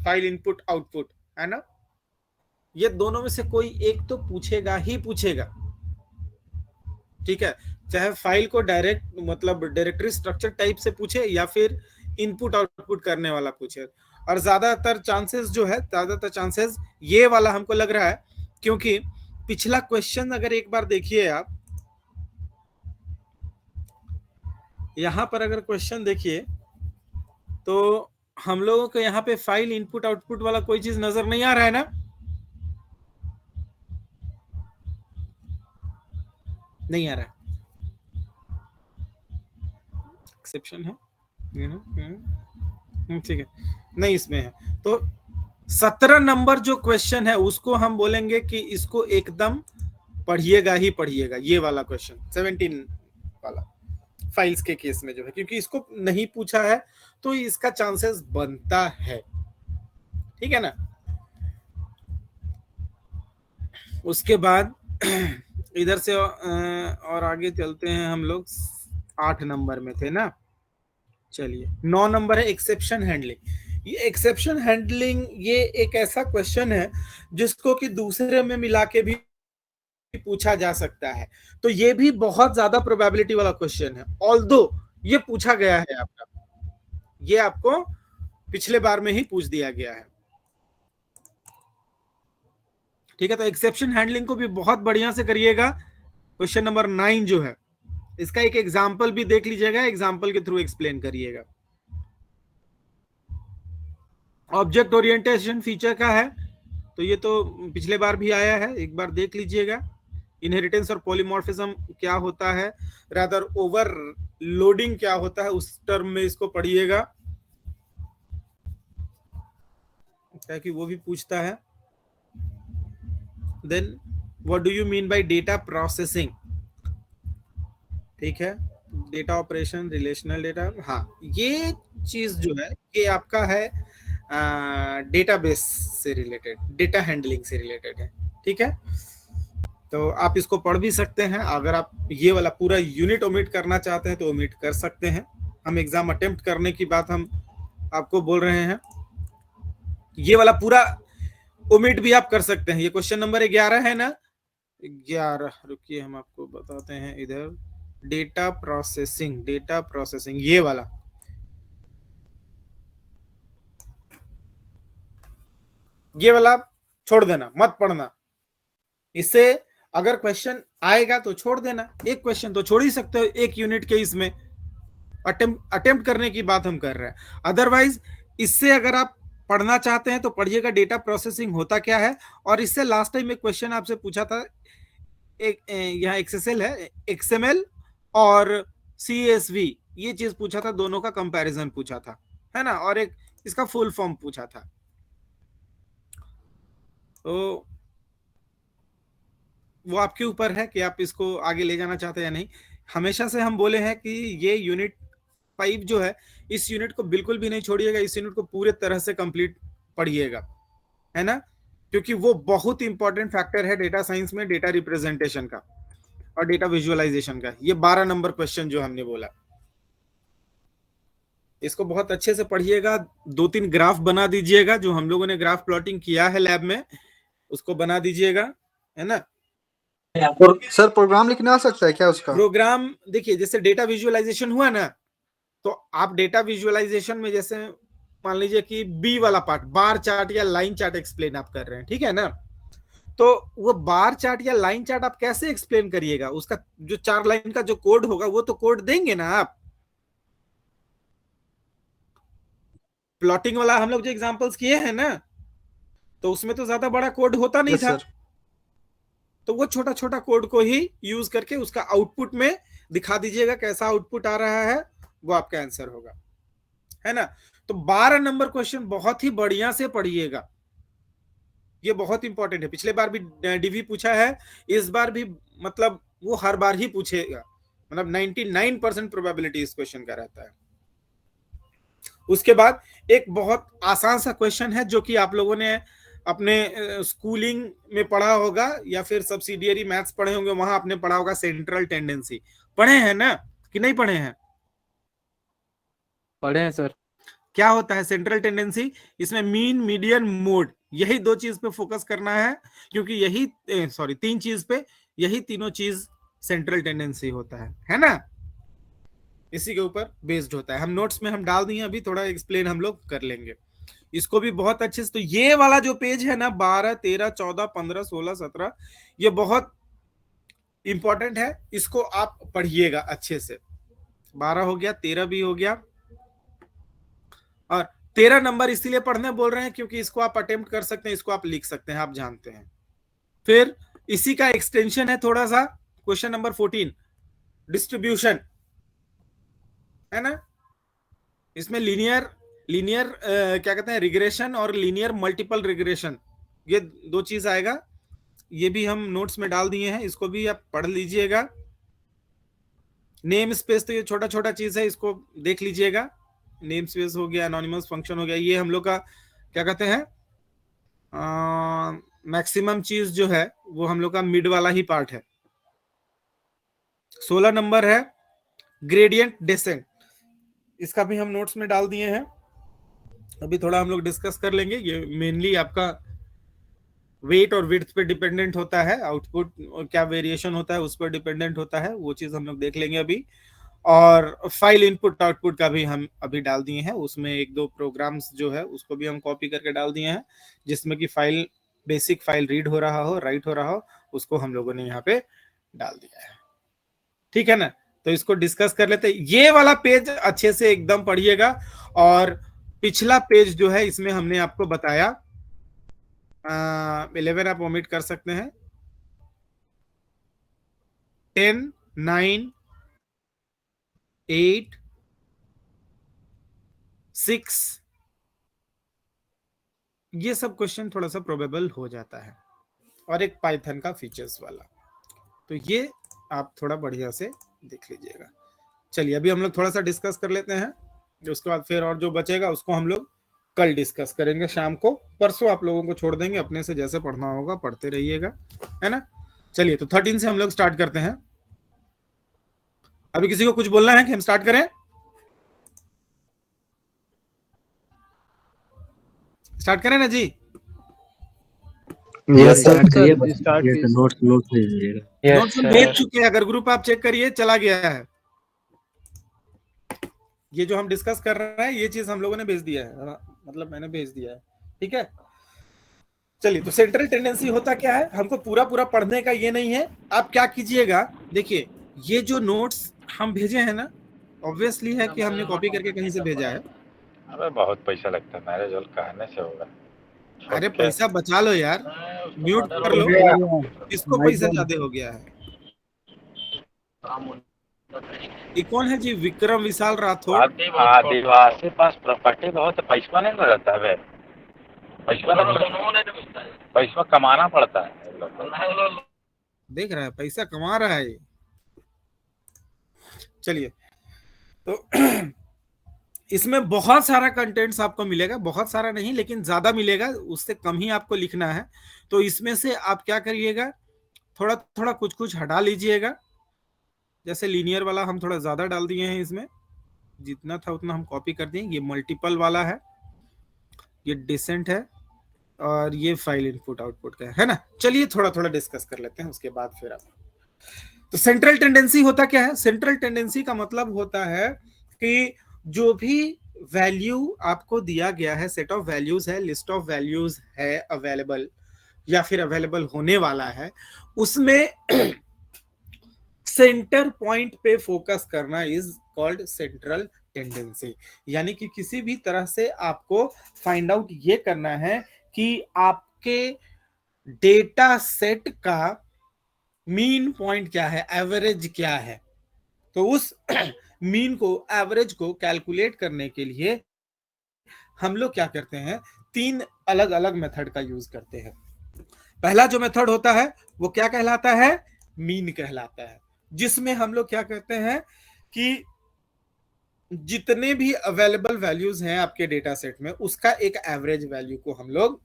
File input output, है ना। ये दोनों में से कोई एक तो पूछेगा ही पूछेगा, ठीक है, चाहे फाइल को डायरेक्ट मतलब डायरेक्टरी स्ट्रक्चर टाइप से पूछे या फिर इनपुट आउटपुट करने वाला पूछे। और ज्यादातर चांसेस ये वाला हमको लग रहा है, क्योंकि पिछला क्वेश्चन अगर एक बार देखिए आप, यहां पर अगर क्वेश्चन देखिए तो हम लोगों को यहाँ पे फाइल इनपुट आउटपुट वाला कोई चीज नजर नहीं आ रहा है ना, नहीं आ रहा है, एक्सेप्शन है, ठीक है, नहीं इसमें है। तो 17 नंबर जो क्वेश्चन है उसको हम बोलेंगे कि इसको एकदम पढ़िएगा ही पढ़िएगा, ये वाला क्वेश्चन 17 वाला फाइल्स के केस में जो है, क्योंकि इसको नहीं पूछा है तो इसका चांसेस बनता है, ठीक है ना। उसके बाद इधर से और आगे चलते हैं हम लोग, 8 नंबर में थे ना, चलिए 9 नंबर है एक्सेप्शन हैंडलिंग। ये एक्सेप्शन हैंडलिंग ये एक ऐसा क्वेश्चन है जिसको कि दूसरे में मिला के भी पूछा जा सकता है, तो ये भी बहुत ज्यादा प्रोबेबिलिटी वाला क्वेश्चन है, ऑल्दो ये पूछा गया है आपका, ये आपको पिछले बार में ही पूछ दिया गया है, ठीक है। तो एक्सेप्शन हैंडलिंग को भी बहुत बढ़िया से करिएगा। क्वेश्चन नंबर 9 जो है इसका एक एग्जाम्पल भी देख लीजिएगा, एग्जाम्पल के थ्रू एक्सप्लेन करिएगा। ऑब्जेक्ट ओरिएंटेशन फीचर का है, तो ये तो पिछले बार भी आया है, एक बार देख लीजिएगा। इनहेरिटेंस और पॉलीमॉर्फिज्म क्या होता है, रादर ओवर लोडिंग क्या होता है, उस टर्म में इसको पढ़िएगा, ताकि वो भी पूछता है। Then what do you mean by data processing, ठीक है, डेटा ऑपरेशन, रिलेशनल डेटा, हाँ ये चीज जो है ये आपका है डेटाबेस से रिलेटेड, डेटा हैंडलिंग से रिलेटेड है, ठीक है। तो आप इसको पढ़ भी सकते हैं, अगर आप ये वाला पूरा यूनिट ओमिट करना चाहते हैं तो ओमिट कर सकते हैं, हम एग्जाम अटेम्प्ट करने की बात हम आपको बोल रहे हैं, ये वाला पूरा ओमिट भी आप कर सकते हैं। ये क्वेश्चन नंबर 11 है ना, 11, रुकिए हम आपको बताते हैं इधर, डेटा प्रोसेसिंग ये वाला, ये वाला छोड़ देना, मत पढ़ना, इससे अगर क्वेश्चन आएगा तो छोड़ देना, एक क्वेश्चन तो छोड़ ही सकते हो एक यूनिट के, इसमें अटेम्प्ट करने की बात हम कर रहे हैं। अदरवाइज इससे अगर आप पढ़ना चाहते हैं तो पढ़िएगा डेटा प्रोसेसिंग होता क्या है। और इससे लास्ट टाइम एक क्वेश्चन आपसे पूछा था, एक यहाँ एक्सएसएल है, एक्सएमएल और सीएसवी, ये चीज पूछा था, दोनों का कंपैरिजन पूछा था, है ना, और एक इसका फुल फॉर्म पूछा था। तो वो आपके ऊपर है कि आप इसको आगे ले जाना चाहते हैं या नहीं। हमेशा से हम बोले हैं कि ये यूनिट 5 जो है, इस यूनिट को बिल्कुल भी नहीं छोड़िएगा, इस यूनिट को पूरे तरह से कंप्लीट पढ़िएगा, है ना, क्योंकि वो बहुत इंपॉर्टेंट फैक्टर है डेटा साइंस में, डेटा रिप्रेजेंटेशन का और डेटा विजुअलाइजेशन का। ये 12 नंबर क्वेश्चन जो हमने बोला, इसको बहुत अच्छे से पढ़िएगा, 2-3 ग्राफ बना दीजिएगा, जो हम लोगों ने ग्राफ प्लॉटिंग किया है लैब में उसको बना दीजिएगा, है ना। सर प्रोग्राम लिखना आ सकता है क्या उसका? प्रोग्राम देखिए, जैसे डेटा विजुअलाइजेशन हुआ ना, तो आप डेटा विजुअलाइजेशन में जैसे मान लीजिए कि बी वाला पार्ट, बार चार्ट या लाइन चार्ट एक्सप्लेन आप कर रहे हैं, ठीक है ना, तो वो बार चार्ट या लाइन चार्ट आप कैसे एक्सप्लेन करिएगा, उसका जो 4 लाइन का जो कोड होगा वो तो कोड देंगे ना आप। प्लॉटिंग वाला हम लोग जो एग्जांपल्स किए हैं ना, तो उसमें तो ज्यादा बड़ा कोड होता नहीं था, तो वो छोटा छोटा कोड को ही यूज करके उसका आउटपुट में दिखा दीजिएगा, कैसा आउटपुट आ रहा है वो आपका आंसर होगा, है ना। तो 12 नंबर क्वेश्चन बहुत ही बढ़िया से पढ़िएगा, ये बहुत इंपॉर्टेंट है, पिछले बार भी डीवी पूछा है, इस बार भी मतलब वो हर बार ही पूछेगा, मतलब 99% प्रोबेबिलिटी इस क्वेश्चन का रहता है। उसके बाद एक बहुत आसान सा क्वेश्चन है जो कि आप लोगों ने अपने स्कूलिंग में पढ़ा होगा या फिर सब्सिडियरी मैथ्स पढ़े होंगे, वहां आपने पढ़ा होगा सेंट्रल टेंडेंसी, पढ़े हैं ना कि नहीं पढ़े हैं? पढ़े हैं सर। क्या होता है सेंट्रल टेंडेंसी? इसमें मीन, मीडियन, मोड, यही दो चीज पे फोकस करना है, क्योंकि यही तीन चीज पे, यही तीनों चीज सेंट्रल टेंडेंसी होता है ना, इसी के ऊपर बेस्ड होता है। हम नोट्स में हम डाल दिए, अभी थोड़ा एक्सप्लेन हम लोग कर लेंगे इसको भी बहुत अच्छे से। तो ये वाला जो पेज है ना, 12, 13, 14, 15, 16, 17, ये बहुत इंपॉर्टेंट है, इसको आप पढ़िएगा अच्छे से। 12 हो गया, 13 भी हो गया, और 13 नंबर इसीलिए पढ़ने बोल रहे हैं क्योंकि इसको आप अटेम्प्ट कर सकते हैं, इसको आप लिख सकते हैं, आप जानते हैं। फिर इसी का एक्सटेंशन है थोड़ा सा, क्वेश्चन नंबर 14, डिस्ट्रीब्यूशन, है ना। इसमें लीनियर क्या कहते हैं, रिग्रेशन और लीनियर मल्टीपल रिग्रेशन, ये दो चीज आएगा। ये भी हम नोट्स में डाल दिए हैं, इसको भी आप पढ़ लीजिएगा। नेम स्पेस तो ये छोटा छोटा चीज है, इसको देख लीजिएगा। नेम स्पेस हो गया, एनोनिमस फंक्शन हो गया, ये हम लोग का क्या कहते हैं, मैक्सिमम चीज जो है वो हम लोग का मिड वाला ही पार्ट है। 16 नंबर है ग्रेडियंट डेसेंट, इसका भी हम नोट्स में डाल दिए हैं, अभी थोड़ा हम लोग डिस्कस कर लेंगे। ये मेनली आपका वेट और विड्थ पे डिपेंडेंट होता है, आउटपुट क्या वेरिएशन होता है उस पर डिपेंडेंट होता है, वो चीज हम लोग देख लेंगे अभी। और फाइल इनपुट आउटपुट का भी हम अभी डाल दिए हैं, उसमें एक दो प्रोग्राम्स जो है उसको भी हम कॉपी करके डाल दिए हैं, जिसमें कि फाइल, बेसिक फाइल रीड हो रहा हो, राइट हो रहा हो, उसको हम लोगों ने यहाँ पे डाल दिया है। ठीक है ना, तो इसको डिस्कस कर लेते हैं। ये वाला पेज अच्छे से एकदम पढ़िएगा, और पिछला पेज जो है इसमें हमने आपको बताया 11 आप ओमिट कर सकते हैं, 10, 9, 8, 6, ये सब क्वेश्चन थोड़ा सा प्रोबेबल हो जाता है, और एक पाइथन का फीचर्स वाला, तो ये आप थोड़ा बढ़िया से देख लीजिएगा। चलिए अभी हम लोग थोड़ा सा डिस्कस कर लेते हैं, उसके बाद फिर और जो बचेगा उसको हम लोग कल डिस्कस करेंगे शाम को। परसों आप लोगों को छोड़ देंगे, अपने से जैसे पढ़ना होगा पढ़ते रहिएगा, है ना। चलिए तो 13 से हम लोग स्टार्ट करते हैं। अभी किसी को कुछ बोलना है कि हम स्टार्ट करें? स्टार्ट करें ना जी? यस सर, नोट्स लीजिएगा। नोट्स भेज चुके हैं, अगर ग्रुप आप चेक करिए, चला गया है। ये जो हम डिस्कस कर रहे हैं ये चीज हम लोगों ने भेज दिया है, मतलब मैंने भेज दिया है, ठीक है। चलिए, तो सेंट्रल टेंडेंसी होता क्या है, हमको पूरा पूरा पढ़ने का ये नहीं है। आप क्या कीजिएगा, देखिए ये जो नोट्स हम भेजे हैं ना, ऑब्वियसली है कि हमने कॉपी करके कहीं से भेजा है। अबे बहुत पैसा लगता है, मेरे जल कहने से होगा। अरे पैसा बचा लो यार, म्यूट कर लो, इसको पैसा ज्यादा हो गया है। ये कौन है जी? विक्रम विशाल राठौड़। आदिवासी पास प्रॉपर्टी बहुत है, पैसा नहीं रहता है, पैसा कमाना पड़ता है। देख रहा है पैसा कमा रहा है। चलिए, तो इसमें बहुत सारा कंटेंट्स आपको मिलेगा, बहुत सारा नहीं लेकिन ज्यादा मिलेगा, उससे कम ही आपको लिखना है। तो इसमें से आप क्या करिएगा, थोड़ा थोड़ा कुछ कुछ हटा लीजिएगा। जैसे लीनियर वाला हम थोड़ा ज्यादा डाल दिए हैं, इसमें जितना था उतना हम कॉपी कर दिए। ये मल्टीपल वाला है, ये डिसेंट है, और ये फाइल इनपुट आउटपुट का है ना। चलिए थोड़ा थोड़ा डिस्कस कर लेते हैं, उसके बाद फिर आप। तो सेंट्रल टेंडेंसी होता क्या है? सेंट्रल टेंडेंसी का मतलब होता है कि जो भी वैल्यू आपको दिया गया है, सेट ऑफ वैल्यूज है, लिस्ट ऑफ वैल्यूज है अवेलेबल या फिर अवेलेबल होने वाला है, उसमें सेंटर पॉइंट पे फोकस करना इज कॉल्ड सेंट्रल टेंडेंसी। यानी कि किसी भी तरह से आपको फाइंड आउट ये करना है कि आपके डेटा सेट का मीन पॉइंट क्या है, एवरेज क्या है। तो उस मीन को, एवरेज को कैलकुलेट करने के लिए हम लोग क्या करते हैं, तीन अलग अलग मेथड का यूज करते हैं। पहला जो मेथड होता है वो क्या कहलाता है, मीन कहलाता है, जिसमें हम लोग क्या करते हैं कि जितने भी अवेलेबल वैल्यूज हैं आपके डेटा सेट में, उसका एक एवरेज वैल्यू को हम लोग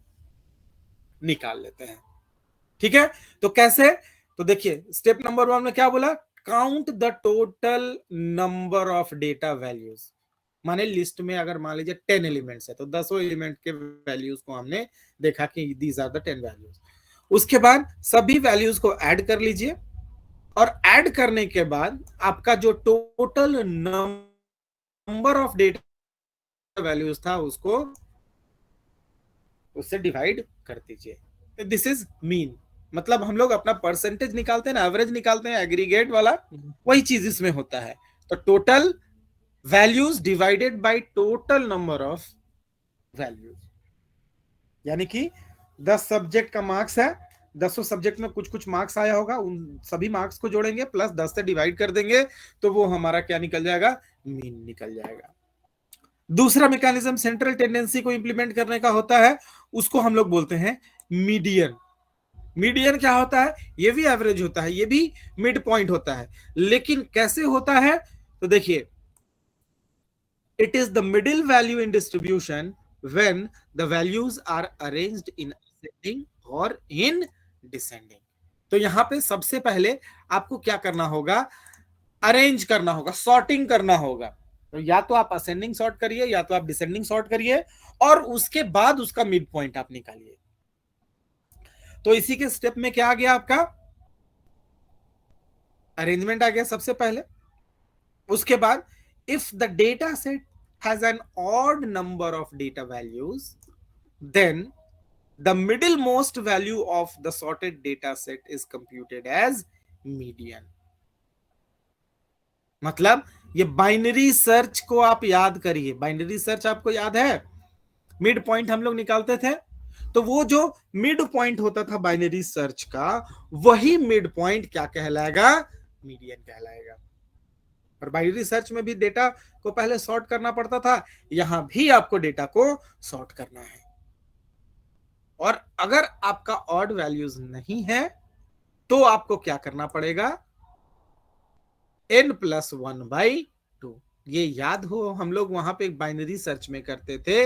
निकाल लेते हैं। ठीक है, तो कैसे? तो देखिए स्टेप नंबर 1 में क्या बोला, count the total number of data values, माने लिस्ट में अगर मान लीजिए 10 एलिमेंट्स है तो 10 एलिमेंट के वैल्यूज को हमने देखा कि दीज आर द 10 वैल्यूज। उसके बाद सभी वैल्यूज को ऐड कर लीजिए और ऐड करने के बाद आपका जो total number of data values था उसको उससे डिवाइड कर दीजिए। दिस इज मीन, मतलब हम लोग अपना परसेंटेज निकालते हैं ना, एवरेज निकालते हैं एग्रीगेट वाला, वही चीज इसमें होता है। तो total values divided by total number of values, यानी कि 10 सब्जेक्ट का मार्क्स है, 10 सब्जेक्ट में कुछ कुछ मार्क्स आया होगा, उन सभी मार्क्स को जोड़ेंगे प्लस 10 से डिवाइड कर देंगे तो वो हमारा क्या निकल जाएगा, मीन निकल जाएगा। दूसरा मैकेनिज्म सेंट्रल टेंडेंसी को इंप्लीमेंट करने का होता है, उसको हम लोग बोलते हैं मीडियन। मीडियन क्या होता है, ये भी एवरेज होता है, ये भी मिड पॉइंट होता है, लेकिन कैसे होता है तो देखिए, it is the middle value in distribution when the values are arranged in ascending और इन डिसेंडिंग। तो यहां पे सबसे पहले आपको क्या करना होगा, अरेंज करना होगा, सॉर्टिंग करना होगा। तो या तो आप असेंडिंग सॉर्ट करिए या तो आप डिसेंडिंग सॉर्ट करिए और उसके बाद उसका मिड पॉइंट आप निकालिए। तो इसी के स्टेप में क्या आ गया, आपका अरेंजमेंट आ गया सबसे पहले। उसके बाद if the data set has an odd number of data values then the middle most value of the sorted data set is computed as median. मतलब ये बाइनरी सर्च को आप याद करिए, बाइनरी सर्च आपको याद है, मिड पॉइंट हम लोग निकालते थे, तो वो जो मिड पॉइंट होता था बाइनरी सर्च का, वही मिड पॉइंट क्या कहलाएगा, मीडियन कहलाएगा। और बाइनरी सर्च में भी डेटा को पहले सॉर्ट करना पड़ता था, यहां भी आपको डेटा को सॉर्ट करना है। और अगर आपका ऑड वैल्यूज नहीं है तो आपको क्या करना पड़ेगा, n+1/2। ये याद हो, हम लोग वहां पे एक बाइनरी सर्च में करते थे,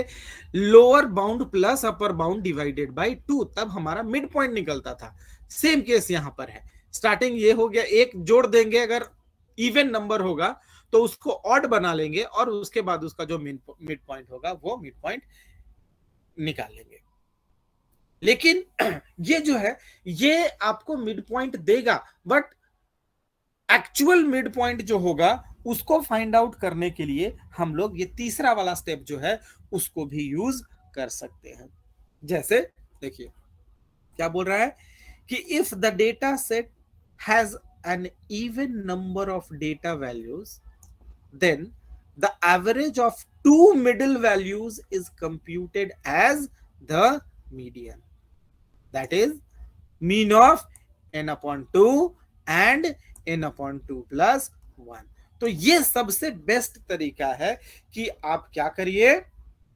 lower bound plus upper bound divided by 2, तब हमारा मिड पॉइंट निकलता था। सेम केस यहां पर है, स्टार्टिंग ये हो गया, एक जोड़ देंगे, अगर इवन नंबर होगा तो उसको ऑड बना लेंगे और उसके बाद उसका जो मिड पॉइंट होगा वो मिड पॉइंट निकाल लेंगे। लेकिन ये जो है ये आपको मिड पॉइंट देगा, बट एक्चुअल मिड पॉइंट जो होगा उसको फाइंड आउट करने के लिए हम लोग ये तीसरा वाला स्टेप जो है उसको भी यूज कर सकते हैं। जैसे देखिए क्या बोल रहा है कि if the data set has an even number of data values then the average of 2 middle values is computed as the median, that is mean of n/2 and n/2 + 1। तो ये सबसे बेस्ट तरीका है कि आप क्या करिए,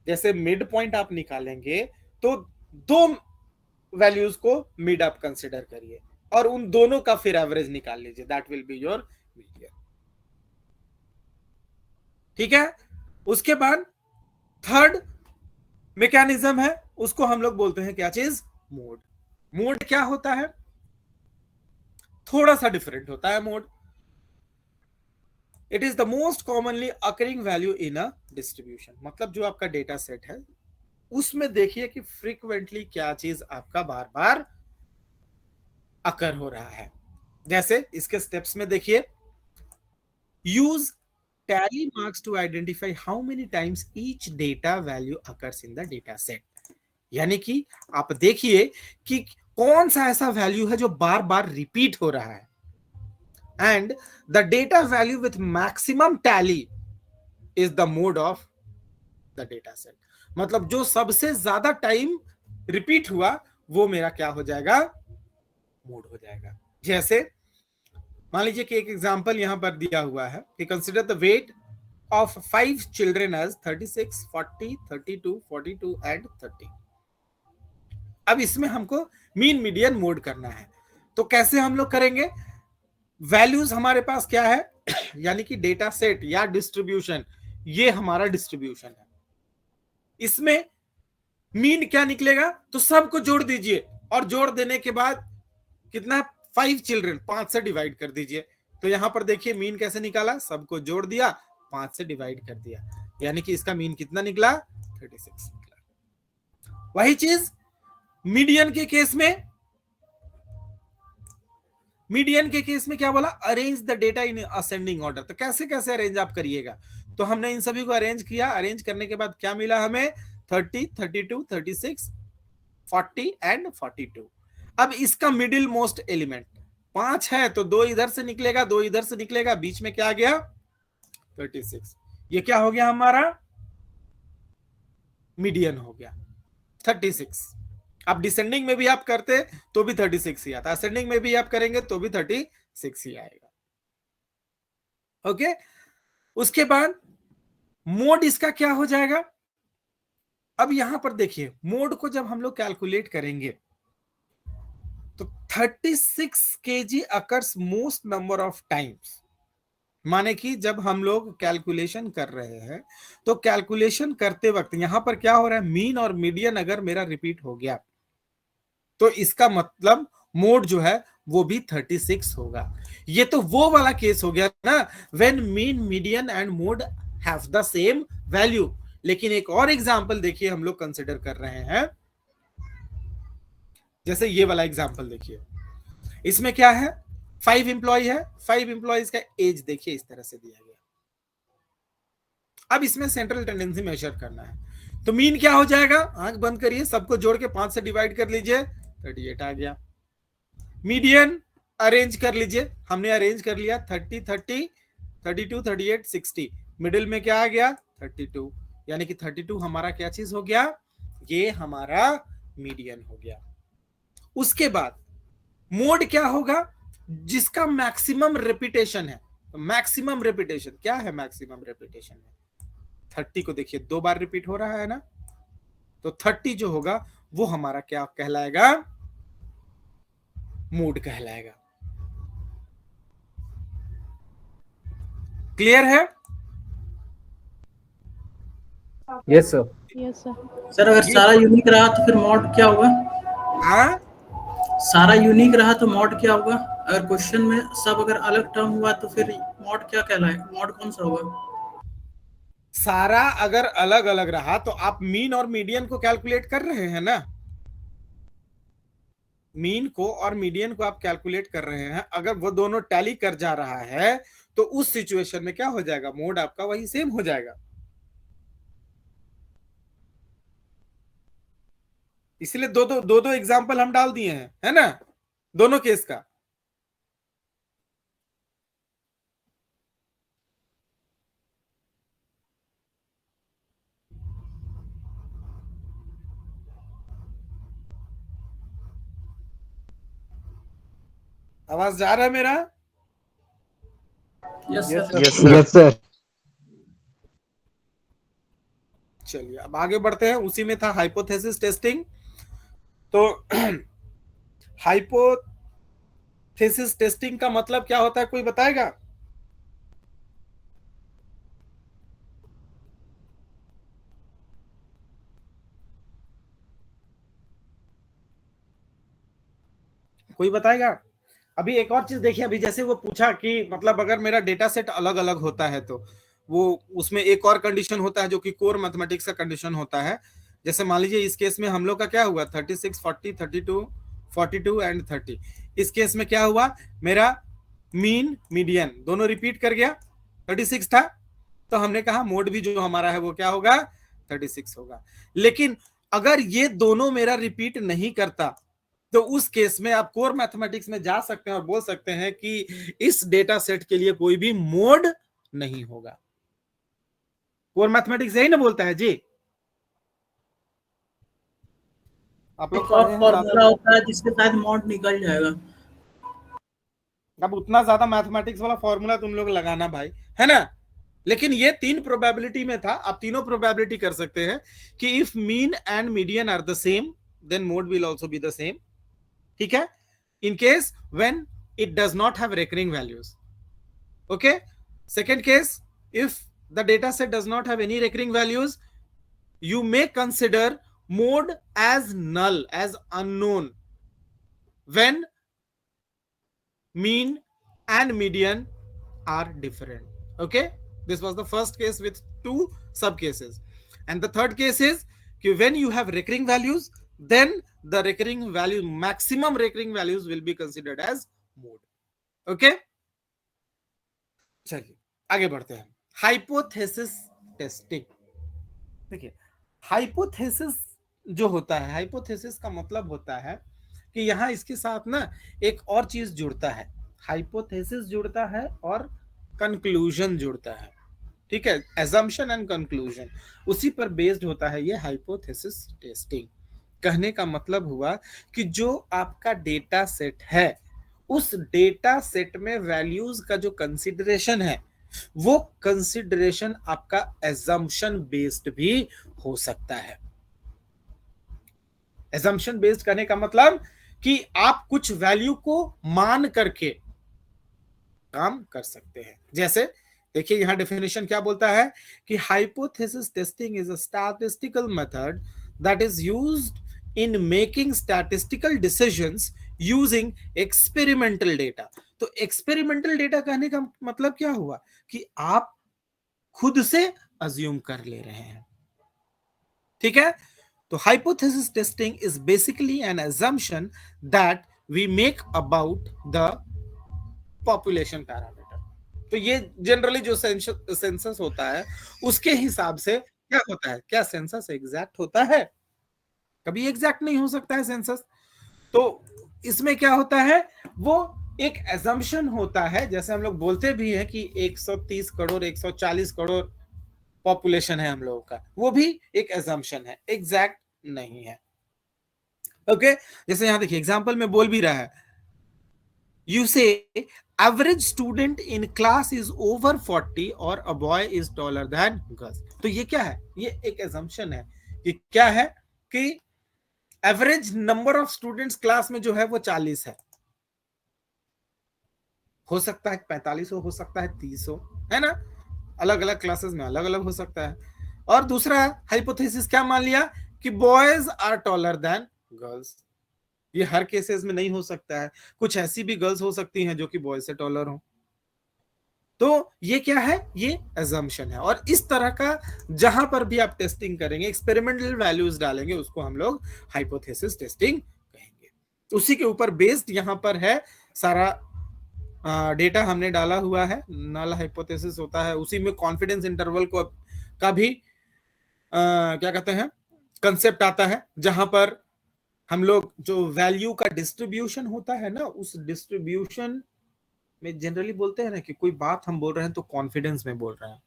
जैसे मिड पॉइंट आप निकालेंगे तो 2 वैल्यूज को मिड आप कंसिडर करिए और उन दोनों का फिर एवरेज निकाल लीजिए, that will be your median. ठीक है, उसके बाद थर्ड मैकेनिज्म है, उसको हम लोग बोलते हैं क्या चीज, मोड। मोड क्या होता है, थोड़ा सा डिफरेंट होता है mode. It is the most commonly occurring value in a distribution. मतलब जो आपका डेटा सेट है उसमें देखिए कि फ्रीक्वेंटली क्या चीज आपका बार बार अकर हो रहा है। जैसे इसके स्टेप्स में देखिए, use tally marks to identify how many times each data value occurs in the data set. यानी कि आप देखिए कि कौन सा ऐसा वैल्यू है जो बार बार रिपीट हो रहा है, and the data value with maximum tally is the mode of the data set। मतलब जो सबसे ज्यादा टाइम रिपीट हुआ वो मेरा क्या हो जाएगा, मोड हो जाएगा। जैसे मान लीजिए कि एक एग्जांपल यहां पर दिया हुआ है कि consider the weight of 5 children as 36, 40, 32, 42 and 30। अब इसमें हमको मीन मीडियन मोड करना है, तो कैसे हम लोग करेंगे, वैल्यूज हमारे पास क्या है यानी कि डेटा सेट या डिस्ट्रीब्यूशन, ये हमारा डिस्ट्रीब्यूशन है, इसमें मीन क्या निकलेगा, तो सबको जोड़ दीजिए और जोड़ देने के बाद कितना, 5 चिल्ड्रन, 5 से डिवाइड कर दीजिए। तो यहां पर देखिए मीन कैसे निकाला, सबको जोड़ दिया, 5 से डिवाइड कर दिया। यानी कि इसका मीन कितना निकला, 36 निकला। वही चीज मीडियन के केस में, मीडियन के केस में क्या बोला, arrange the data in ascending order. तो कैसे कैसे अरेंज आप करिएगा, तो हमने इन सभी को अरेंज किया। अरेंज करने के बाद क्या मिला हमें, 30, 32, 36, 40 एंड 42। अब इसका मिडिल मोस्ट एलिमेंट 5 है, तो 2 इधर से निकलेगा, 2 इधर से निकलेगा, बीच में क्या आ गया, 36। ये क्या हो गया हमारा, मीडियन हो गया 36। अब डिसेंडिंग में भी आप करते तो भी 36 ही आता, असेंडिंग में भी आप करेंगे तो भी 36 ही आएगा। ओके, उसके बाद मोड इसका क्या हो जाएगा। अब यहां पर देखिए, मोड को जब हम लोग कैलकुलेट करेंगे तो 36 kg occurs most number of times. माने कि जब हम लोग कैलकुलेशन कर रहे हैं तो कैलकुलेशन करते वक्त यहां पर क्या हो रहा है, मीन और मीडियन अगर मेरा रिपीट हो गया तो इसका मतलब मोड जो है वो भी 36 होगा। ये तो वो वाला केस हो गया ना, when mean median and mode have the same value. लेकिन एक और एग्जांपल देखिए हम लोग कंसिडर कर रहे हैं, जैसे ये वाला एग्जांपल देखिए। इसमें क्या है, 5 एम्प्लॉय है, 5 एम्प्लॉयज का एज देखिए इस तरह से दिया गया। अब इसमें सेंट्रल टेंडेंसी मेजर करना है, तो मीन क्या हो जाएगा, आंख बंद करिए, सबको जोड़ के 5 से डिवाइड कर लीजिए, 38 आ गया। मीडियन अरेंज कर लीजिए, हमने अरेंज कर लिया 30, 30, 32, 38, 60। मिडिल में क्या आ गया, 32, यानी कि 32 हमारा क्या चीज हो गया, ये हमारा मीडियन हो गया। उसके बाद मोड क्या होगा, जिसका मैक्सिमम रेपिटेशन है। तो मैक्सिमम रेपिटेशन क्या है, मैक्सिमम रेपिटेशन है 30 को देखिए 2 बार रिपीट हो रहा है ना, तो 30 जो होगा वो हमारा क्या कहलाएगा, मोड कहलाएगा। क्लियर है। Yes sir. Yes sir. Sir अगर सारा यूनिक रहा तो फिर मॉड क्या होगा? हाँ, सारा यूनिक रहा तो मॉड क्या होगा? अगर क्वेश्चन में सब अगर अलग टर्म हुआ तो फिर मॉड क्या कहलाएगा? मॉड कौन सा होगा? सारा अगर अलग अलग रहा तो आप मीन और मीडियन को कैलकुलेट कर रहे हैं ना, मीन को और मीडियन को आप कैलकुलेट कर रहे हैं। अगर वो दोनों टैली कर जा रहा है तो उस सिचुएशन में क्या हो जाएगा, मोड आपका वही सेम हो जाएगा। इसलिए दो एग्जांपल हम डाल दिए हैं, है ना, दोनों केस का। आवाज जा रहा है मेरा? Yes sir. Yes sir. चलिए अब आगे बढ़ते हैं। उसी में था हाइपोथेसिस टेस्टिंग। तो हाइपोथेसिस टेस्टिंग का मतलब क्या होता है, कोई बताएगा? कोई बताएगा? अभी एक और चीज देखिए, अभी जैसे वो पूछा कि मतलब अगर मेरा डेटा सेट अलग अलग होता है तो वो उसमें एक और कंडीशन होता है जो कि कोर मैथमेटिक्स का कंडीशन होता है। जैसे मान लीजिए इस केस में हम लोग का क्या हुआ, 36, 40, 32, 42 एंड 30। इस केस में क्या हुआ, मेरा मीन मीडियन दोनों रिपीट कर गया, 36 था, तो हमने कहा मोड भी जो हमारा है वो क्या होगा, 36 होगा। लेकिन अगर ये दोनों मेरा रिपीट नहीं करता तो उस केस में आप कोर मैथमेटिक्स में जा सकते हैं और बोल सकते हैं कि इस डेटा सेट के लिए कोई भी मोड नहीं होगा। कोर मैथमेटिक्स यही ना बोलता है जी। आप लोग एक और फॉर्मूला होता है जिसके साथ मॉड निकल जाएगा। अब उतना ज्यादा मैथमेटिक्स वाला फॉर्मूला तुम लोग लगाना भाई, है ना। लेकिन ये 3 प्रोबेबिलिटी में था, आप तीनों प्रोबेबिलिटी कर सकते हैं कि if mean and median are the same then mode will also be the same. ठीक है, in case when it does not have recurring values. Okay, second case, if the data set does not have any recurring values, you may consider mode as null, as unknown, when mean and median are different. Okay, this was the first case with two sub cases. And the third case is when you have recurring values, then the recurring value, maximum recurring values will be considered as mode. Okay, चलिए आगे बढ़ते हैं. Hypothesis testing. देखिए, hypothesis जो होता है, hypothesis का मतलब होता है कि यहाँ इसके साथ ना एक और चीज जुड़ता है. हाइपोथेसिस जुड़ता है और कंक्लूजन जुड़ता है. ठीक है, एजम्पशन एंड कंक्लूजन, उसी पर बेस्ड होता है ये हाइपोथेसिस टेस्टिंग. कहने का मतलब हुआ कि जो आपका डेटा सेट है, उस डेटा सेट में वैल्यूज का जो कंसिडरेशन है, वो कंसिडरेशन आपका एजम्पशन बेस्ड भी हो सकता है. एजम्पशन बेस्ड करने का मतलब कि आप कुछ वैल्यू को मान करके काम कर सकते हैं. जैसे देखिए, यहां डेफिनेशन क्या बोलता है कि hypothesis testing is a statistical method that is used in making statistical decisions using experimental data. तो एक्सपेरिमेंटल डेटा कहने का मतलब क्या हुआ कि आप खुद से अज्यूम कर ले रहे हैं. ठीक है, तो hypothesis testing is basically an assumption that we make about the population parameter. तो ये जनरली जो सेंसस होता है उसके हिसाब से क्या होता है. क्या सेंसस एग्जैक्ट होता है? कभी एग्जैक्ट नहीं हो सकता है सेंसस. तो इसमें क्या होता है, वो एक assumption होता है. जैसे हम लोग बोलते भी हैं कि 130 करोड़ 140 करोड़ पॉपुलेशन है हम लोगों का, वो भी एक assumption है, एग्जैक्ट नहीं है. ओके, जैसे यहां देखिए एग्जांपल में बोल भी रहा है, यू से average student in class is over 40 और a boy is taller than girls. तो ये क्या है? ये एक assumption है कि क्या है कि average number of students class में जो है वो 40 है. हो सकता है 45 हो सकता है 30 हो, है ना. अलग अलग क्लासेस में अलग अलग हो सकता है. और दूसरा हाइपोथेसिस क्या मान लिया कि boys are taller than girls. ये हर केसेस में नहीं हो सकता है. कुछ ऐसी भी गर्ल्स हो सकती हैं जो कि बॉयज से टॉलर हो. तो ये क्या है? ये assumption है. और इस तरह का जहां पर भी आप टेस्टिंग करेंगे, एक्सपेरिमेंटल वैल्यूज डालेंगे, उसको हम लोग हाइपोथेसिस टेस्टिंग कहेंगे. उसी के ऊपर बेस्ड यहां पर है सारा डेटा हमने डाला हुआ है. नल हाइपोथेसिस होता है, उसी में कॉन्फिडेंस इंटरवल को का भी क्या कहते हैं, कंसेप्ट आता है, जहां पर हम लोग जो वैल्यू का डिस्ट्रीब्यूशन होता है ना, उस डिस्ट्रीब्यूशन में जनरली बोलते हैं ना कि कोई बात हम बोल रहे हैं तो कॉन्फिडेंस में बोल रहे हैं.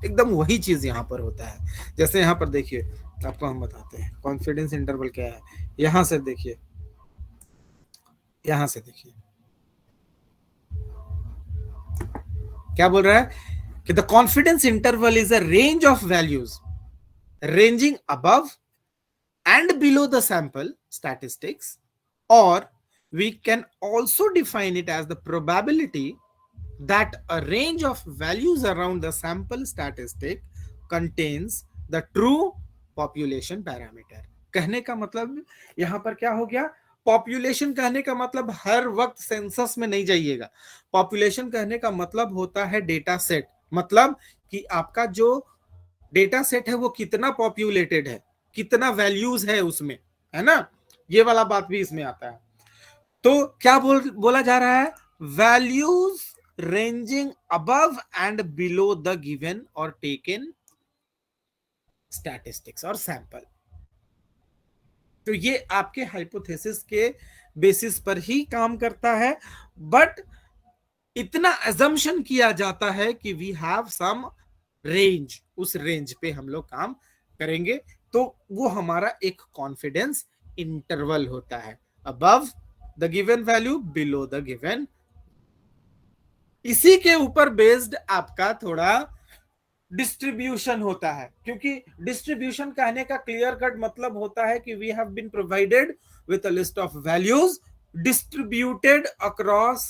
एकदम वही चीज यहाँ पर होता है. जैसे यहाँ पर देखिए, आपको हम बताते हैं कॉन्फिडेंस इंटरवल क्या है. यहां से देखिए, यहां से देखिए क्या बोल रहा है कि the confidence interval is a range of values ranging above and below the sample statistics, or we can also define it as the probability that a range of values around the sample statistic contains the true population parameter. कहने का मतलब यहां पर क्या हो गया, population कहने का मतलब हर वक्त सेंसस में नहीं जाइएगा. पॉपुलेशन कहने का मतलब होता है डेटा सेट. मतलब कि आपका जो डेटा सेट है वो कितना पॉपुलेटेड है, कितना वैल्यूज है उसमें, है ना. ये वाला बात भी इसमें आता है. तो क्या बोला जा रहा है, values ranging above and below the given और टेकन स्टैटिस्टिक्स और सैंपल. तो ये आपके हाइपोथेसिस के बेसिस पर ही काम करता है. बट इतना assumption किया जाता है कि वी हैव सम रेंज, उस रेंज पे हम लोग काम करेंगे. तो वो हमारा एक कॉन्फिडेंस इंटरवल होता है, above the given value, below the given. इसी के ऊपर बेस्ड आपका थोड़ा डिस्ट्रीब्यूशन होता है, क्योंकि डिस्ट्रीब्यूशन कहने का क्लियर कट मतलब होता है कि we have been provided with a list of values distributed across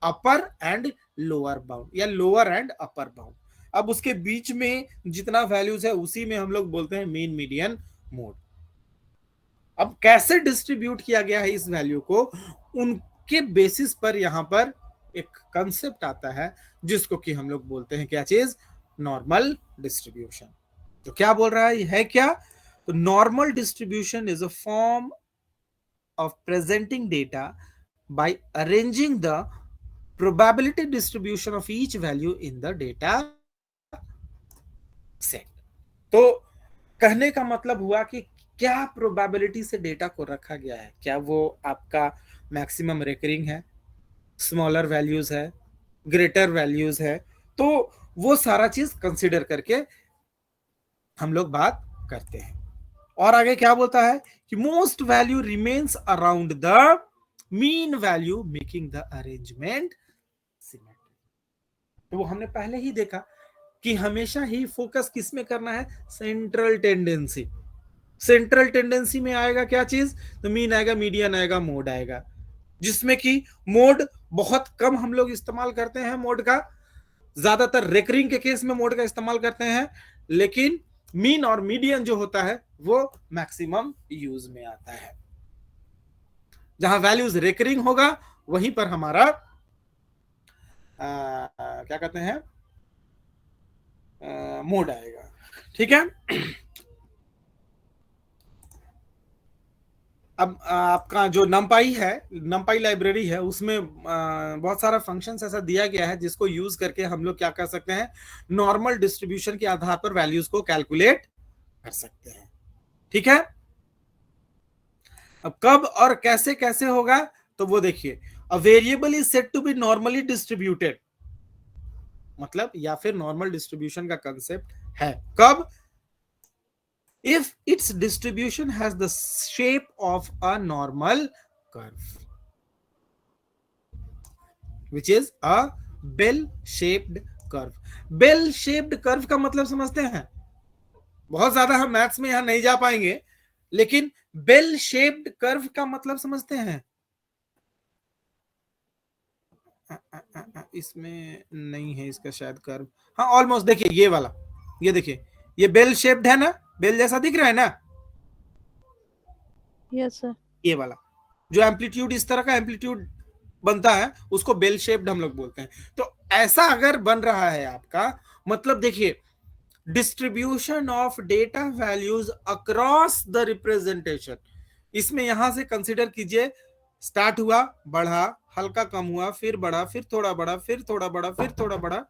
upper and lower bound या लोअर एंड अपर बाउंड. अब उसके बीच में जितना वैल्यूज है उसी में हम लोग बोलते हैं मीन, मीडियन, मोड. अब कैसे डिस्ट्रीब्यूट किया गया है इस वैल्यू को, उनके बेसिस पर यहां पर एक कंसेप्ट आता है जिसको कि हम लोग बोलते हैं क्या चीज, नॉर्मल डिस्ट्रीब्यूशन। तो क्या बोल रहा है क्या? तो normal distribution is a form of presenting data bye arranging the probability distribution of each value in the data set. तो कहने का मतलब हुआ कि क्या प्रोबेबिलिटी से डेटा को रखा गया है, क्या वो आपका मैक्सिमम रिकरिंग है, स्मॉलर वैल्यूज है, ग्रेटर वैल्यूज है, तो वो सारा चीज कंसीडर करके हम लोग बात करते हैं। और आगे क्या बोलता है कि most value remains around the mean value making the arrangement symmetric. तो वो हमने पहले ही देखा कि हमेशा ही फोकस किस में करना है? Central tendency. सेंट्रल टेंडेंसी में आएगा क्या चीज? तो मीन आएगा, मीडियन आएगा, मोड आएगा, जिसमें कि मोड बहुत कम हम लोग इस्तेमाल करते हैं। मोड का ज्यादातर रेकरिंग के केस में मोड का इस्तेमाल करते हैं, लेकिन मीन और मीडियन जो होता है वो मैक्सिमम यूज में आता है। जहां वैल्यूज रेकरिंग होगा वहीं पर हमारा क्या कहते हैं, मोड आएगा। ठीक है। अब आपका जो नमपाई है, नमपाई लाइब्रेरी है, उसमें बहुत सारा फंक्शंस ऐसा दिया गया है जिसको यूज करके हम लोग क्या कर सकते हैं? नॉर्मल डिस्ट्रीब्यूशन के आधार पर वैल्यूज को कैलकुलेट कर सकते हैं। ठीक है। अब कब और कैसे कैसे होगा तो वो देखिए, a variable is said to be normally distributed, मतलब या फिर नॉर्मल डिस्ट्रीब्यूशन का कंसेप्ट है कब? if its distribution has the shape of a normal curve, which is a bell shaped curve. bell shaped curve का मतलब समझते हैं? बहुत ज्यादा हम मैथ्स में यहां नहीं जा पाएंगे, लेकिन बेल शेप्ड कर्व का मतलब समझते हैं? इसमें नहीं है इसका शायद कर्व। हाँ ऑलमोस्ट, देखिए ये वाला, ये देखिए, ये बेल शेप्ड है ना, बेल जैसा दिख रहा है ना? Yes sir. ये वाला जो एम्पलीट्यूड, इस तरह का एम्पलीट्यूड बनता है उसको बेल शेप्ड हम लोग बोलते हैं। तो ऐसा अगर बन रहा है आपका, मतलब देखिए, distribution of data values across the representation, इसमें यहां से कंसीडर कीजिए, स्टार्ट हुआ, बढ़ा, हल्का कम हुआ, फिर बढ़ा, फिर थोड़ा बढ़ा, फिर थोड़ा बढ़ा, फिर थोड़ा बढ़ा,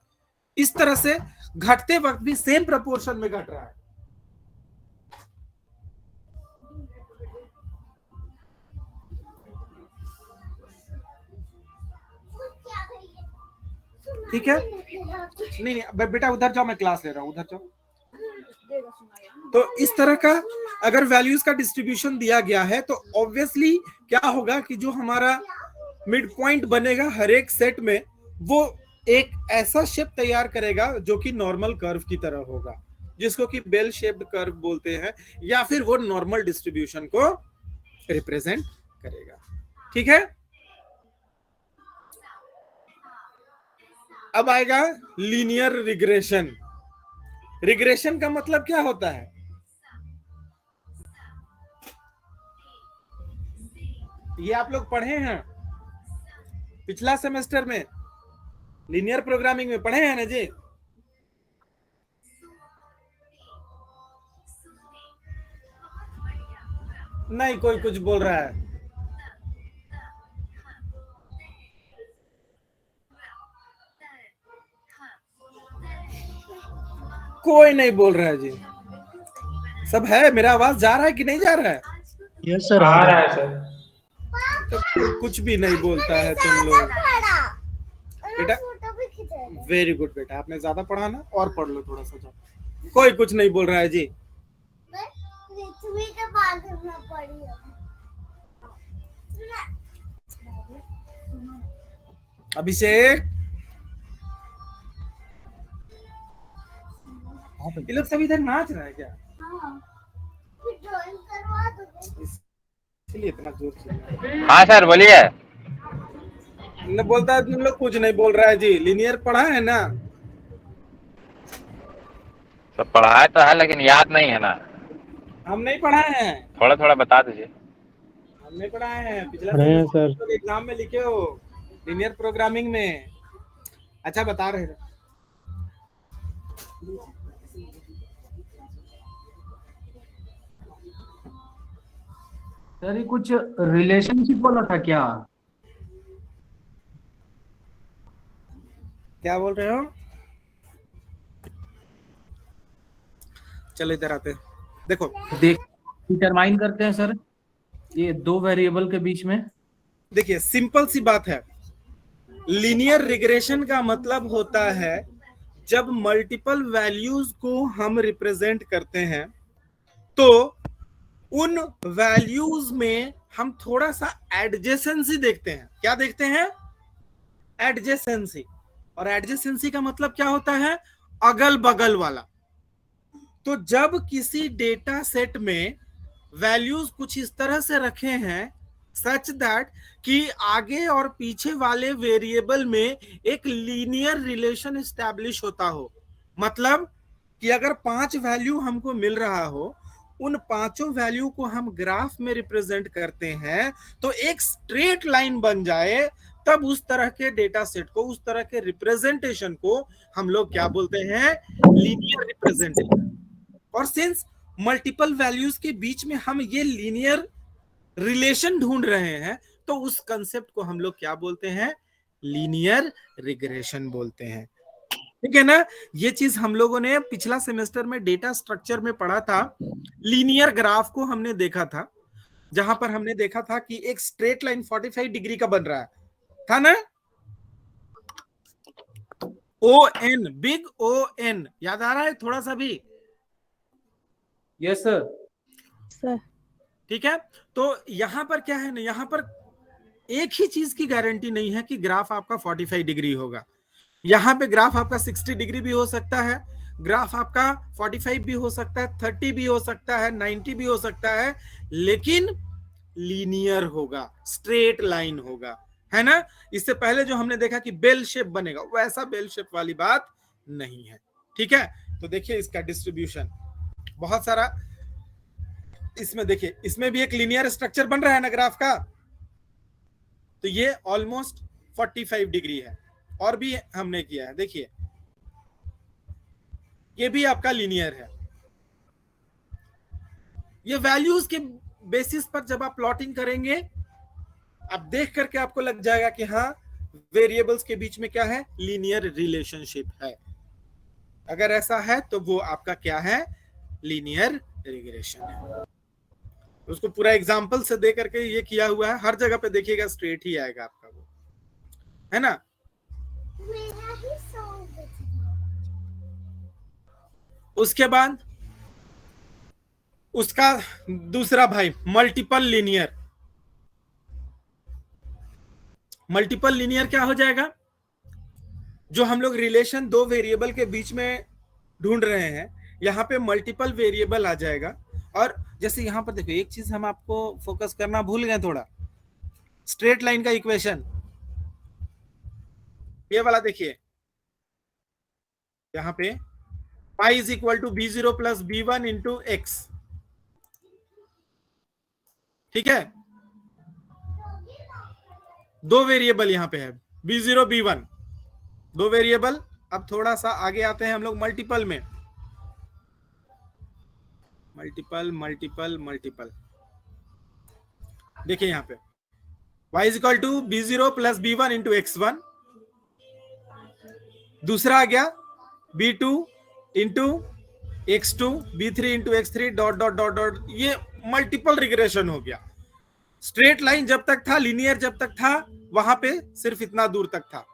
इस तरह से घटते वक्त भी सेम प्रपोर्शन में घट रहा है। ठीक है। नहीं नहीं बेटा उधर जाओ, मैं क्लास ले रहा हूं, उधर जाओ। तो इस तरह का अगर वैल्यूज का डिस्ट्रीब्यूशन दिया गया है तो ऑब्वियसली क्या होगा कि जो हमारा मिड पॉइंट बनेगा हर एक सेट में, वो एक ऐसा शेप तैयार करेगा जो कि नॉर्मल कर्व की तरह होगा, जिसको कि बेल शेप्ड कर्व बोलते हैं, या फिर वो नॉर्मल डिस्ट्रीब्यूशन को रिप्रेजेंट करेगा। ठीक है। अब आएगा लीनियर रिग्रेशन। रिग्रेशन का मतलब क्या होता है? ये आप लोग पढ़े हैं पिछला सेमेस्टर में, लीनियर प्रोग्रामिंग में पढ़े हैं ना जी? नहीं, कोई कुछ बोल रहा है। कोई नहीं बोल रहा है जी, सब है। मेरा आवाज जा रहा है कि नहीं जा रहा है? यस सर, आ रहा है सर। तो कुछ भी नहीं बोलता है तुम लोग। बेटा वेरी गुड बेटा, आपने ज्यादा पढ़ा ना, और पढ़ लो थोड़ा सा। जाओ, कोई कुछ नहीं बोल रहा है जी। अभिषेक, ये लोग सब इधर नाच रहा है क्या? इसलिए इतना जोर से। हाँ सर बोलिए। न बोलता है, तुम लोग कुछ नहीं बोल रहा है जी। लीनियर पढ़ा है ना? सब पढ़ाया तो है लेकिन याद नहीं है ना। हम नहीं पढ़ाए हैं। थोड़ा थोड़ा बता दीजिए। हम नहीं पढ़ाए हैं, पिछला सर एग्जाम में लिखे हो लीनियर प्रोग्रामिंग में। अच्छा बता रहे हैं। सर ये कुछ रिलेशनशिप वाला था क्या? क्या बोल रहे हो? चलो इधर आते हैं, देखो देख डिटरमाइन करते हैं सर ये दो वेरिएबल के बीच में। देखिए सिंपल सी बात है, लीनियर रिग्रेशन का मतलब होता है जब मल्टीपल वैल्यूज को हम रिप्रेजेंट करते हैं तो उन वैल्यूज में हम थोड़ा सा एडजेसेंसी देखते हैं। क्या देखते हैं? एडजेसेंसी। और एडजेसेंसी का मतलब क्या होता है? अगल बगल वाला। तो जब किसी डेटा सेट में वैल्यूज कुछ इस तरह से रखे हैं सच दैट कि आगे और पीछे वाले वेरिएबल में एक लीनियर रिलेशन एस्टैब्लिश होता हो, मतलब कि अगर 5 वैल्यू हमको मिल रहा हो, उन पांचों वैल्यू को हम ग्राफ में रिप्रेजेंट करते हैं तो एक स्ट्रेट लाइन बन जाए, तब उस तरह के डेटा सेट को, उस तरह के रिप्रेजेंटेशन को हम लोग क्या बोलते हैं? Linear representation. और सिंस मल्टीपल वैल्यूज के बीच में हम ये लीनियर रिलेशन ढूंढ रहे हैं तो उस कंसेप्ट को हम लोग क्या बोलते हैं? लीनियर रिग्रेशन बोलते हैं। ठीक है ना? ये चीज हम लोगों ने पिछला सेमेस्टर में डेटा स्ट्रक्चर में पढ़ा था। लीनियर ग्राफ को हमने देखा था, जहां पर हमने देखा था कि एक स्ट्रेट लाइन 45 डिग्री का बन रहा है, था ना? O n, big O n, याद आ रहा है थोड़ा सा भी? Yes sir. ठीक है, तो यहां पर क्या है ना, यहां पर एक ही चीज की गारंटी नहीं है कि ग्राफ आपका 45 डिग्री होगा। यहां पे ग्राफ आपका 60 डिग्री भी हो सकता है, ग्राफ आपका 45 भी हो सकता है, 30 भी हो सकता है, 90 भी हो सकता है, लेकिन लीनियर होगा, स्ट्रेट लाइन होगा, है ना? इससे पहले जो हमने देखा कि बेल शेप बनेगा, वैसा बेल शेप वाली बात नहीं है। ठीक है, तो देखिए इसका डिस्ट्रीब्यूशन बहुत सारा, इसमें देखिए इसमें भी एक लीनियर स्ट्रक्चर बन रहा है ना ग्राफ का, तो ये ऑलमोस्ट 45 डिग्री है। और भी हमने किया है, देखिए ये भी आपका लीनियर है। ये वैल्यूज के बेसिस पर जब आप प्लॉटिंग करेंगे, आप देख करके आपको लग जाएगा कि हाँ वेरिएबल्स के बीच में क्या है? लीनियर रिलेशनशिप है। अगर ऐसा है तो वो आपका क्या है? लीनियर रिग्रेशन है। उसको पूरा एग्जांपल से दे करके ये किया हुआ है, हर जगह पे देखिएगा स्ट्रेट ही आएगा आपका वो, है ना? उसके बाद उसका दूसरा भाई मल्टीपल लीनियर। मल्टीपल लीनियर क्या हो जाएगा? जो हम लोग रिलेशन दो वेरिएबल के बीच में ढूंढ रहे हैं, यहां पे मल्टीपल वेरिएबल आ जाएगा। और जैसे यहां पर देखो एक चीज हम आपको फोकस करना भूल गए थोड़ा, स्ट्रेट लाइन का इक्वेशन ये वाला देखिए, यहां पे pi is equal to b0 plus b1 into x. ठीक है, दो वेरिएबल यहां पे है b0 b1, दो वेरिएबल। अब थोड़ा सा आगे आते हैं हम लोग मल्टीपल में, मल्टीपल मल्टीपल मल्टीपल। देखिए यहां पे y is equal to b0 plus b1 into x1, दूसरा आ गया b2 into x2, b3 into x3 dot dot dot dot. ये मल्टीपल रिग्रेशन हो गया। स्ट्रेट लाइन जब तक था, लीनियर जब तक था, वहां पे सिर्फ इतना दूर तक था।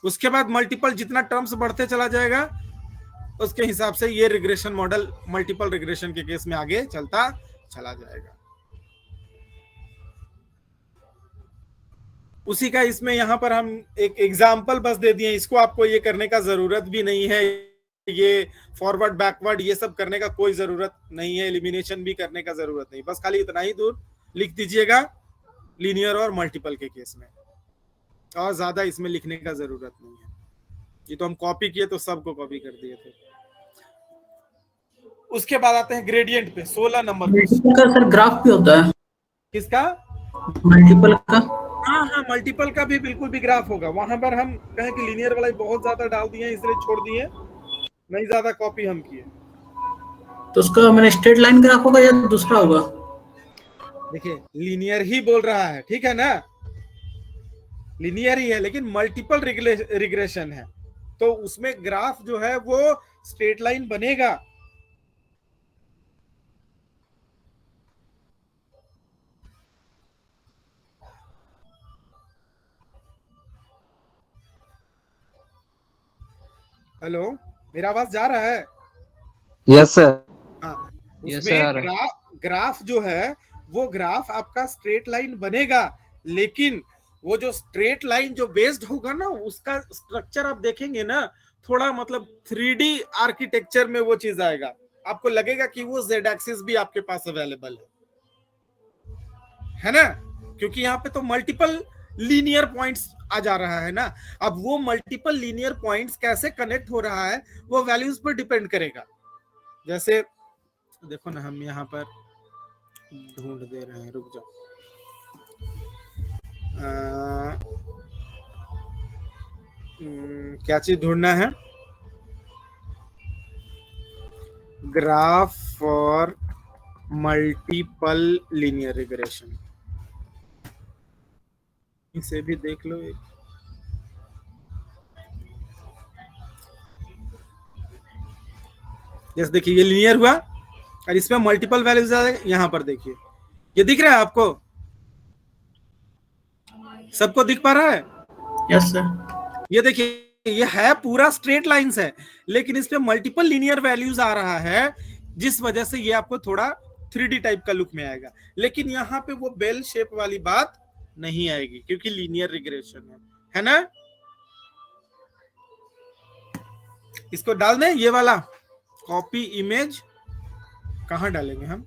उसके बाद मल्टीपल जितना टर्म्स बढ़ते चला जाएगा, उसके हिसाब से ये रिग्रेशन मॉडल मल्टीपल रिग्रेशन के केस में आगे चलता चला जाएगा। उसी का इसमें यहां पर हम एक एग्जाम्पल बस दे दिए, इसको आपको ये करने का जरूरत भी नहीं है, ये फॉरवर्ड बैकवर्ड ये सब करने का कोई जरूरत नहीं है, एलिमिनेशन भी करने का जरूरत नहीं, बस खाली इतना ही दूर लिख दीजिएगा लीनियर और मल्टीपल के केस में, और ज्यादा इसमें लिखने का जरूरत नहीं है। ये तो हम कॉपी किए तो सबको कॉपी कर दिए थे। उसके बाद आते हैं ग्रेडियंट पे, 16 नंबर मल्टीपल का सर ग्राफ भी होता है? किसका? मल्टीपल का हाँ हाँ, मल्टीपल का भी बिल्कुल भी ग्राफ होगा। वहां पर हम कहें कि लीनियर वाला बहुत ज्यादा डाल दिए इसलिए छोड़ दिए, नहीं ज्यादा कॉपी हम किए। तो उसका मैंने स्ट्रेट लाइन ग्राफ होगा या दूसरा होगा? देखिए लीनियर ही बोल रहा है, ठीक है ना, लीनियर ही है, लेकिन मल्टीपल रिग्रेशन है, तो उसमें ग्राफ जो है वो स्ट्रेट लाइन बनेगा। हेलो, मेरा आवाज जा रहा है? Yes sir. हाँ, Yes, उसमें sir. ग्राफ जो है वो ग्राफ आपका स्ट्रेट लाइन बनेगा, लेकिन वो जो स्ट्रेट लाइन जो बेस्ड होगा ना, उसका स्ट्रक्चर आप देखेंगे ना, थोड़ा मतलब 3D आर्किटेक्चर में वो चीज आएगा, आपको लगेगा कि वो जेड एक्सिस भी आपके पास अवेलेबल है ना, क्योंकि यहाँ पे तो मल्टीपल लीनियर पॉइंट्स आ जा रहा है ना। अब वो मल्टीपल लीनियर पॉइंट्स कैसे कनेक्ट हो रहा है वो वैल्यूज पर डिपेंड करेगा। जैसे देखो ना, हम यहाँ पर ढूंढ दे रहे हैं, रुक जाओ। क्या चीज ढूंढना है? Graph for multiple linear regression, इसे भी देख लो एक। जैसे देखिए ये लीनियर हुआ और इसमें मल्टीपल वैल्यूज यहां पर देखिए, ये दिख रहा है आपको? सबको दिख पा रहा है? Yes sir. ये देखिए ये है पूरा स्ट्रेट लाइंस है, लेकिन इसमें मल्टीपल लीनियर वैल्यूज आ रहा है, जिस वजह से ये आपको थोड़ा 3D टाइप का लुक में आएगा, लेकिन यहाँ पे वो बेल शेप वाली बात नहीं आएगी क्योंकि लीनियर रिग्रेशन है ना। इसको डाल दें, ये वाला कॉपी इमेज कहाँ डालेंगे हम?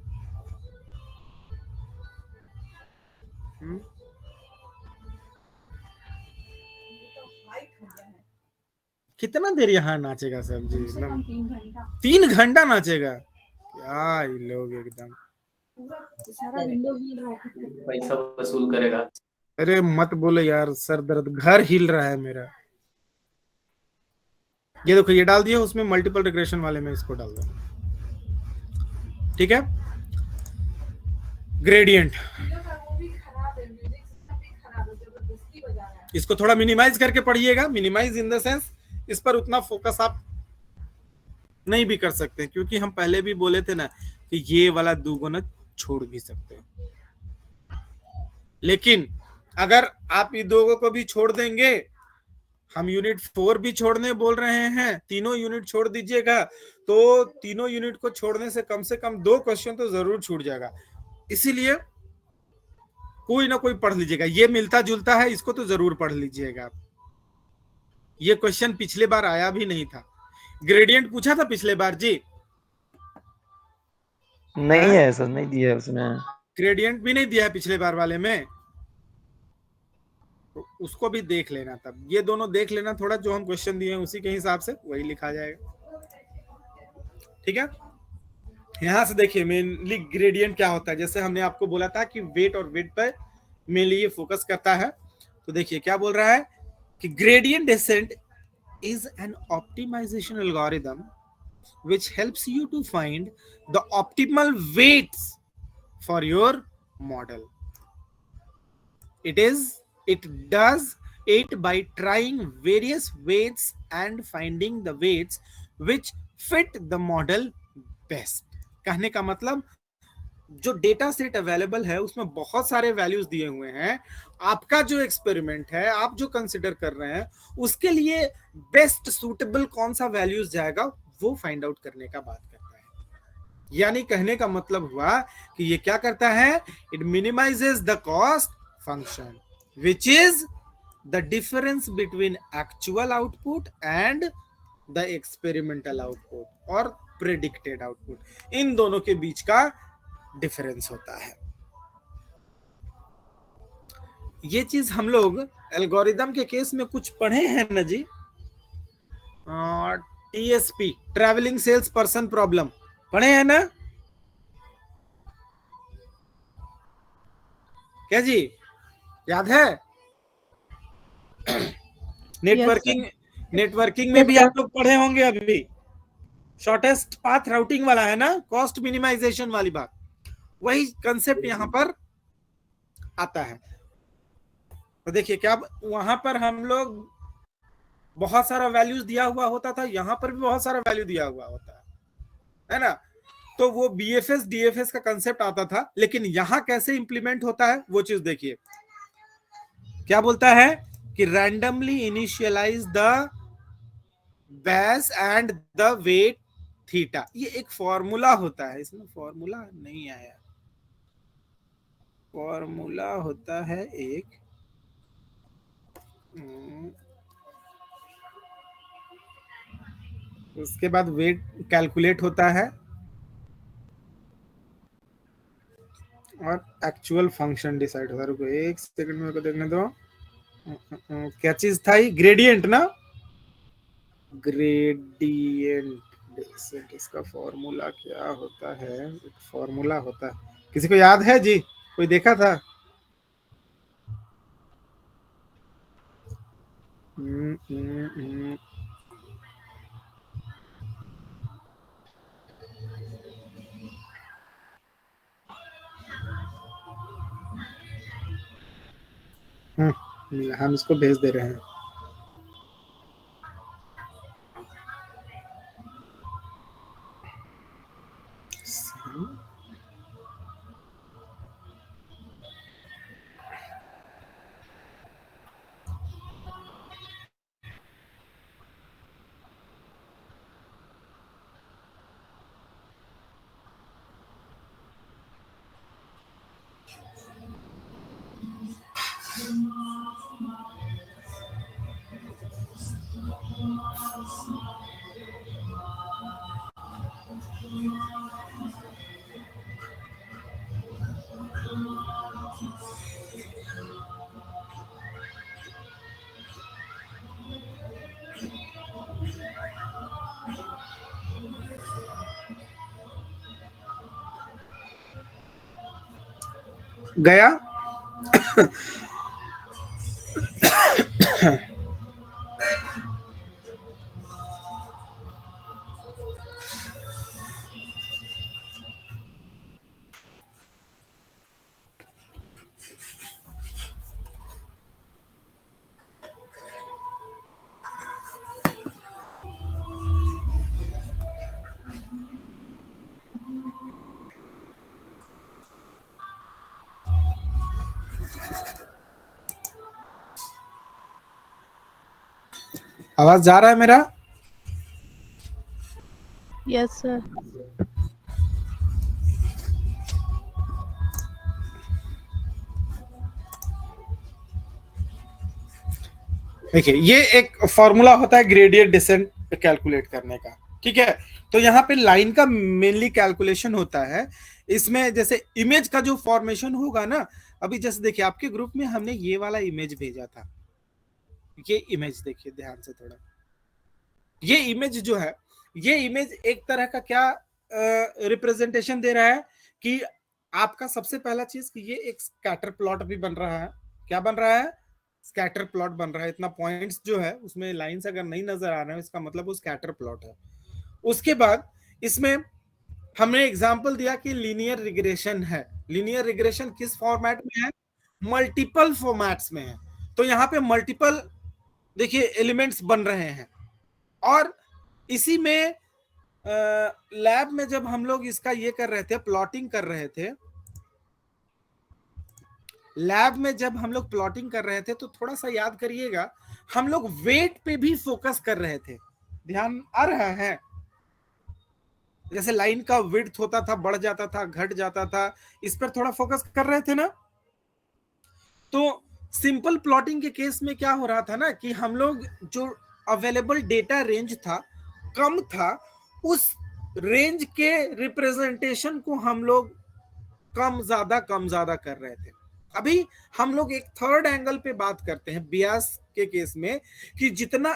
कितना देर यहाँ नाचेगा सब्जी? 3 घंटा नाचेगा क्या ये लोग? एकदम पैसा वसूल करेगा। अरे मत बोलो यार, सर दर्द, घर हिल रहा है मेरा। ये देखो ये डाल दिया, उसमें मल्टीपल रिग्रेशन वाले में इसको डाल दो, ठीक है। ग्रेडियंट, इसको थोड़ा मिनिमाइज करके पढ़िएगा। मिनिमाइज इन द सेंस इस पर उतना फोकस आप नहीं भी कर सकते, क्योंकि हम पहले भी बोले थे ना कि ये वाला दुगुना छोड़ भी सकते हैं, लेकिन अगर आप ये दो को भी छोड़ देंगे, हम यूनिट 4 भी छोड़ने बोल रहे हैं, तीनों यूनिट छोड़ दीजिएगा, तो तीनों यूनिट को छोड़ने से कम 2 क्वेश्चन तो जरूर छूट जाएगा। इसीलिए कोई ना कोई पढ़ लीजिएगा, ये मिलता जुलता है, इसको तो जरूर पढ़ लीजिएगा आप। ये क्वेश्चन पिछले बार आया भी नहीं था। ग्रेडियंट पूछा था पिछले बार जी? नहीं है सर, नहीं दिया है उसने। ग्रेडियंट भी नहीं दिया है पिछले बार वाले में, तो उसको भी देख लेना। तब ये दोनों देख लेना थोड़ा, जो हम क्वेश्चन दिए हैं उसी के हिसाब से वही लिखा जाएगा, ठीक है। यहां से देखिए मेनली ग्रेडियंट क्या होता है, जैसे हमने आपको बोला था कि वेट और वेट पर मेनली ये फोकस करता है। तो देखिए क्या बोल रहा है कि gradient descent is an optimisation algorithm which helps you to find the optimal weights for your model. It does it by trying various weights and finding the weights which fit the model best. कहने का मतलब जो data set available है उसमें बहुत सारे values दिए हुए हैं, आपका जो एक्सपेरिमेंट है, आप जो कंसिडर कर रहे हैं, उसके लिए बेस्ट सूटेबल कौन सा वैल्यूज जाएगा वो फाइंड आउट करने का बात करता है। यानी कहने का मतलब हुआ कि ये क्या करता है, it minimises the cost function which is the difference between actual output and the experimental output और प्रेडिक्टेड आउटपुट, इन दोनों के बीच का डिफरेंस होता है। ये चीज हम लोग एल्गोरिदम के केस में कुछ पढ़े हैं ना जी, TSP, travelling sales person problem पढ़े हैं ना क्या जी, याद है? नेटवर्किंग में भी आप लोग पढ़े होंगे अभी, शॉर्टेस्ट पाथ राउटिंग वाला है ना, कॉस्ट मिनिमाइजेशन वाली बात, वही कंसेप्ट यहां पर आता है। तो देखिए क्या वहां पर हम लोग बहुत सारा वैल्यूज दिया हुआ होता था, यहां पर भी बहुत सारा वैल्यू दिया हुआ होता है ना। तो वो बीएफएस डीएफएस का कंसेप्ट आता था, लेकिन यहां कैसे इंप्लीमेंट होता है वो चीज देखिए। क्या बोलता है कि randomly initialise the base and the weight theta, ये एक फॉर्मूला होता है, इसमें फॉर्मूला नहीं आया, फॉर्मूला होता है एक, उसके बाद वेट कैलकुलेट होता है और एक्चुअल फंक्शन डिसाइड होता है। रुको एक सेकंड मेरे को देखने दो, क्या चीज था ये, ग्रेडियंट ना, ग्रेडियंट डिसेंट, इसका फॉर्मूला क्या होता है, एक फॉर्मूला होता है, किसी को याद है जी, कोई देखा था? हम इसको भेज दे रहे हैं। गया आवाज जा रहा है मेरा? Yes sir. देखिए ये एक फॉर्मूला होता है ग्रेडियंट डिसेंट कैलकुलेट करने का, ठीक है। तो यहाँ पे लाइन का मेनली कैलकुलेशन होता है। इसमें जैसे इमेज का जो फॉर्मेशन होगा ना, अभी जैसे देखिए आपके ग्रुप में हमने ये वाला इमेज भेजा था, ये इमेज देखिए ध्यान से थोड़ा, ये इमेज जो है, ये इमेज एक तरह का क्या रिप्रेजेंटेशन दे रहा है कि आपका सबसे पहला चीज कि ये एक स्कैटर प्लॉट भी बन रहा है। क्या बन रहा है? स्कैटर प्लॉट बन रहा है। इतना पॉइंट्स जो है उसमें लाइंस अगर नहीं नजर आ रहा है, इसका मतलब वो स्कैटर प्लॉट है। उसके बाद इसमें हमने एग्जांपल दिया कि लीनियर रिग्रेशन है। लीनियर रिग्रेशन किस फॉर्मेट में है? मल्टीपल फॉर्मेट्स में है। तो यहाँ पे मल्टीपल देखिए एलिमेंट्स बन रहे हैं, और इसी में लैब में जब हम लोग इसका ये कर रहे थे, प्लॉटिंग कर रहे थे, लैब में जब हम लोग प्लॉटिंग कर रहे थे तो थोड़ा सा याद करिएगा, हम लोग वेट पे भी फोकस कर रहे थे। ध्यान आ रहा है? जैसे लाइन का विड्थ होता था, बढ़ जाता था, घट जाता था, इस पर थोड़ा फोकस कर रहे थे ना। तो सिंपल प्लॉटिंग के केस में क्या हो रहा था ना कि हम लोग जो अवेलेबल डेटा रेंज था कम था, उस रेंज के रिप्रेजेंटेशन को हम लोग कम ज्यादा कर रहे थे। अभी हम लोग एक थर्ड एंगल पे बात करते हैं बियास के केस में, कि जितना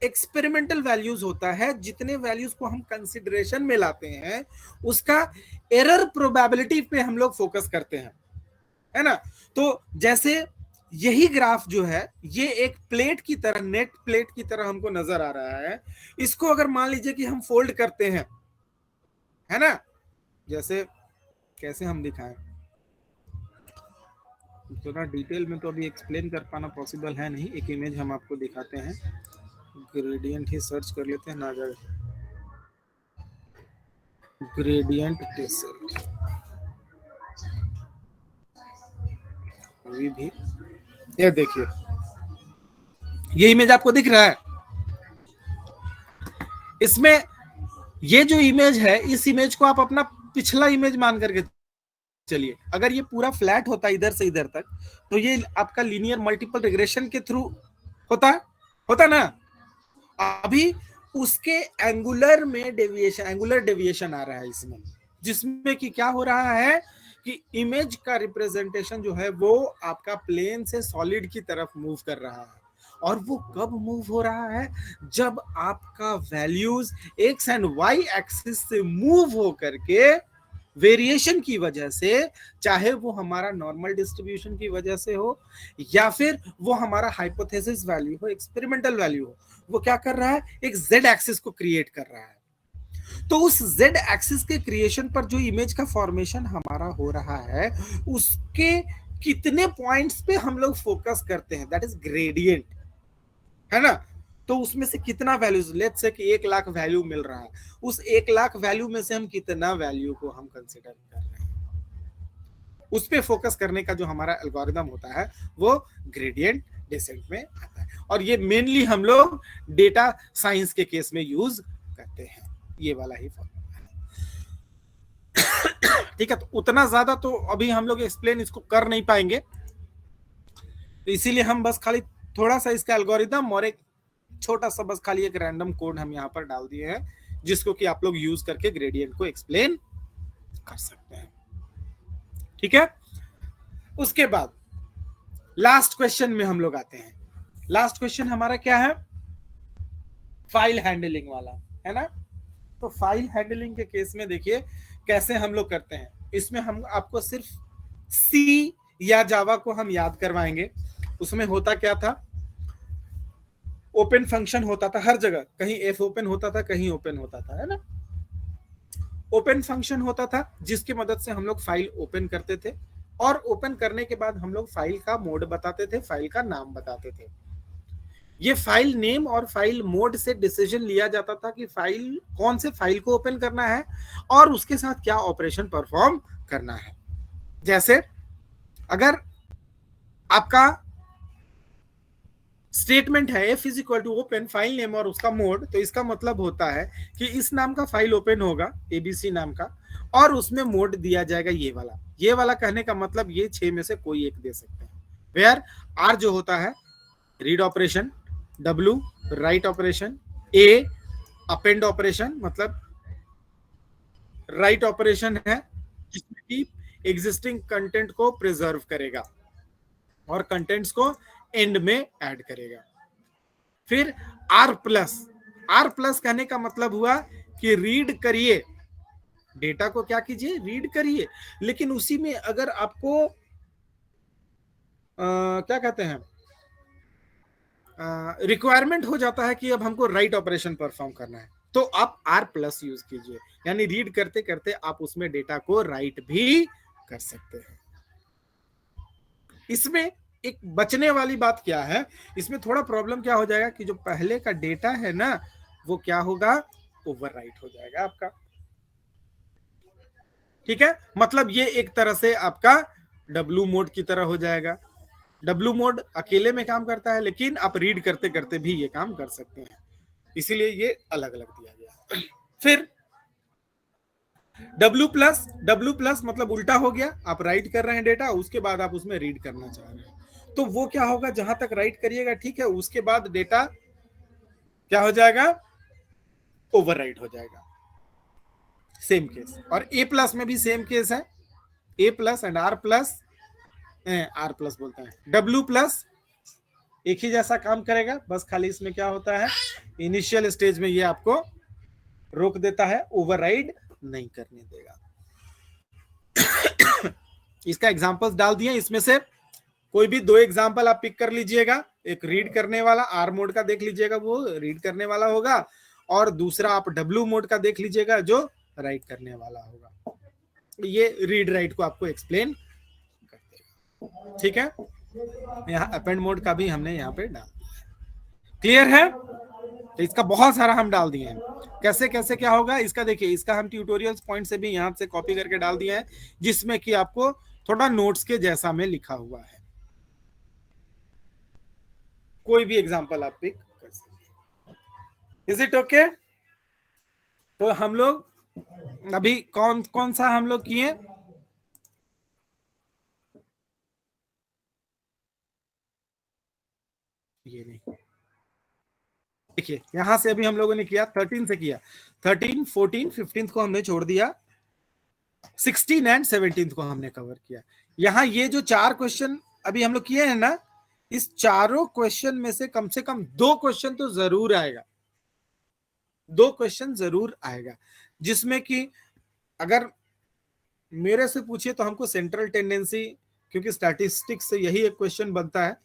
एक्सपेरिमेंटल वैल्यूज होता है, जितने वैल्यूज को हम कंसिडरेशन में लाते हैं, उसका एरर प्रोबेबिलिटी पे हम लोग फोकस करते हैं, है ना। तो जैसे यही ग्राफ जो है ये एक प्लेट की तरह, नेट प्लेट की तरह हमको नजर आ रहा है। इसको अगर मान लीजिए कि हम फोल्ड करते हैं, है ना, जैसे कैसे हम दिखाएं, थोड़ा डिटेल में तो अभी एक्सप्लेन कर पाना पॉसिबल है नहीं। एक इमेज हम आपको दिखाते हैं, ग्रेडियंट ही सर्च कर लेते हैं ना, जाए ग्रेडियंट टेस्ट अभी भी, ये देखिए ये इमेज आपको दिख रहा है। इसमें ये जो इमेज है, इस इमेज को आप अपना पिछला इमेज मान करके चलिए। अगर ये पूरा फ्लैट होता इधर से इधर तक, तो ये आपका लीनियर मल्टीपल रिग्रेशन के थ्रू होता ना। अभी उसके एंगुलर में डेविएशन, एंगुलर डेविएशन आ रहा है इसमें, जिसमें कि क्या हो रहा है कि इमेज का रिप्रेजेंटेशन जो है वो आपका प्लेन से सॉलिड की तरफ मूव कर रहा है। और वो कब मूव हो रहा है? जब आपका values x and y axis से मूव हो करके वेरिएशन की वजह से, चाहे वो हमारा नॉर्मल डिस्ट्रीब्यूशन की वजह से हो या फिर वो हमारा हाइपोथेसिस वैल्यू हो, एक्सपेरिमेंटल वैल्यू हो, वो क्या कर रहा है? एक जेड एक्सिस को क्रिएट कर रहा है। तो उस जेड एक्सिस के क्रिएशन पर जो इमेज का फॉर्मेशन हमारा हो रहा है, उसके कितने पॉइंट्स पे हम लोग फोकस करते हैं, दैट इज ग्रेडियंट, है ना। तो उसमें से कितना वैल्यूज, लेट्स से कि 1 लाख वैल्यू मिल रहा है, उस 1 लाख वैल्यू में से हम कितना वैल्यू को हम कंसिडर कर रहे हैं, उस पे फोकस करने का जो हमारा एल्गोरिदम होता है वो ग्रेडियंट डिसेंट में आता है। और ये मेनली हम लोग डेटा साइंस के केस में यूज करते हैं, ये वाला ही फॉर्मूला है। ठीक है, तो उतना ज्यादा तो अभी हम लोग एक्सप्लेन इसको कर नहीं पाएंगे, तो इसीलिए हम बस खाली थोड़ा सा इसका एल्गोरिदम और एक छोटा सा बस खाली एक रैंडम कोड हम यहाँ पर डाल दिए हैं, जिसको कि आप लोग यूज करके ग्रेडियंट को एक्सप्लेन कर सकते हैं। ठीक है, उसके बाद लास्ट क्वेश्चन में हम लोग आते हैं। लास्ट क्वेश्चन हमारा क्या है? फाइल हैंडलिंग वाला, है ना। तो फाइल हैंडलिंग के केस में देखिए कैसे हम लोग करते हैं। इसमें हम आपको सिर्फ सी या जावा को हम याद करवाएंगे। उसमें होता क्या था? ओपन फंक्शन होता था हर जगह, कहीं एफ ओपन होता था, कहीं ओपन होता था, है ना। ओपन फंक्शन होता था जिसकी मदद से हम लोग फाइल ओपन करते थे, और ओपन करने के बाद हम लोग फाइल का मोड बताते थे, फाइल का नाम बताते थे। ये फाइल नेम और फाइल मोड से डिसीजन लिया जाता था कि फाइल, कौन से फाइल को ओपन करना है और उसके साथ क्या ऑपरेशन परफॉर्म करना है। जैसे अगर आपका स्टेटमेंट है f is equal to open file name और उसका मोड, तो इसका मतलब होता है कि इस नाम का फाइल ओपन होगा, एबीसी नाम का, और उसमें मोड दिया जाएगा ये वाला। ये वाला कहने का मतलब ये 6 में से कोई एक दे सकते हैं। वेयर आर जो होता है read operation, W write operation, A append operation मतलब राइट ऑपरेशन है जिसमें कि एग्जिस्टिंग कंटेंट को प्रिजर्व करेगा और कंटेंट्स को एंड में ऐड करेगा। फिर आर प्लस कहने का मतलब हुआ कि रीड करिए, डेटा को क्या कीजिए? रीड करिए। लेकिन उसी में अगर आपको क्या कहते हैं, रिक्वायरमेंट हो जाता है कि अब हमको राइट ऑपरेशन परफॉर्म करना है, तो आप आर प्लस यूज कीजिए, यानी रीड करते करते आप उसमें डेटा को राइट भी कर सकते हैं। इसमें एक बचने वाली बात क्या है, इसमें थोड़ा प्रॉब्लम क्या हो जाएगा कि जो पहले का डेटा है ना, वो क्या होगा? ओवरराइट हो जाएगा आपका। ठीक है, मतलब ये एक तरह से आपका डब्ल्यू मोड की तरह हो जाएगा। डब्ल्यू मोड अकेले में काम करता है, लेकिन आप रीड करते करते भी ये काम कर सकते हैं, इसीलिए ये अलग अलग दिया गया। फिर डब्ल्यू प्लस मतलब उल्टा हो गया, आप राइट कर रहे हैं डेटा, उसके बाद आप उसमें रीड करना चाह रहे हैं, तो वो क्या होगा? जहां तक राइट करिएगा ठीक है, उसके बाद डेटा क्या हो जाएगा? ओवरराइट हो जाएगा। Same case. और ए प्लस में भी सेम केस है, ए प्लस एंड आर प्लस बोलते हैं, डब्ल्यू प्लस एक ही जैसा काम करेगा, बस खाली इसमें क्या होता है, इनिशियल स्टेज में ये आपको रोक देता है, ओवरराइड नहीं करने देगा। इसका एग्जांपल्स डाल दिए, इसमें से कोई भी 2 एग्जांपल आप पिक कर लीजिएगा, एक रीड करने वाला आर मोड का देख लीजिएगा, वो रीड करने वाला होगा, और दूसरा आप डब्ल्यू मोड का देख लीजिएगा जो राइट करने वाला होगा। ये रीड राइट को आपको एक्सप्लेन कर देगा, ठीक है। यहाँ अपेंड मोड का भी हमने यहाँ पे डाल दिया, क्लियर है। तो इसका बहुत सारा हम डाल दिए हैं, कैसे कैसे क्या होगा इसका देखिए, इसका हम ट्यूटोरियल्स पॉइंट से भी यहाँ से कॉपी करके डाल दिए हैं, जिसमें कि आपको थोड़ा नोट्स के जैसा में लिखा हुआ है। कोई भी एग्जांपल आप पिक कर सकते। Is it okay? तो हम लोग अभी कौन कौन सा हम लोग किए? ये नहीं, देखिए यहां से अभी हम लोगों ने किया 13 से किया, 13, 14, 15 को हमने छोड़ दिया, 16 एंड 17 को हमने कवर किया। यहाँ ये जो 4 क्वेश्चन अभी हम लोग किए हैं ना, इस चारों क्वेश्चन में से कम 2 क्वेश्चन तो जरूर आएगा, 2 क्वेश्चन जरूर आएगा, जिसमें कि अगर मेरे से पूछिए तो हमको सेंट्रल टेंडेंसी, क्योंकि स्टैटिस्टिक्स से यही एक क्वेश्चन बनता है,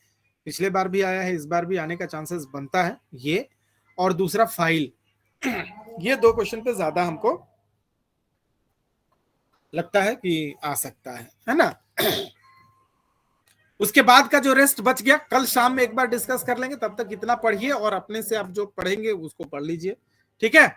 पिछले बार भी आया है, इस बार भी आने का चांसेस बनता है ये, और दूसरा फाइल, ये 2 क्वेश्चन पे ज्यादा हमको लगता है कि आ सकता है ना। उसके बाद का जो रेस्ट बच गया कल शाम में एक बार डिस्कस कर लेंगे, तब तक इतना पढ़िए और अपने से आप जो पढ़ेंगे उसको पढ़ लीजिए, ठीक है।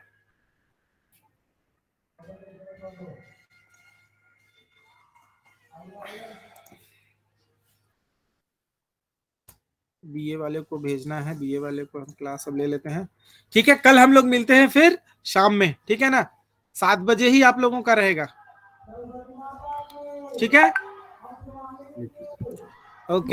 बीए वाले को भेजना है, बीए वाले को हम क्लास अब ले लेते हैं, ठीक है। कल हम लोग मिलते हैं फिर शाम में, ठीक है ना, 7 बजे ही आप लोगों का रहेगा, ठीक है, ओके।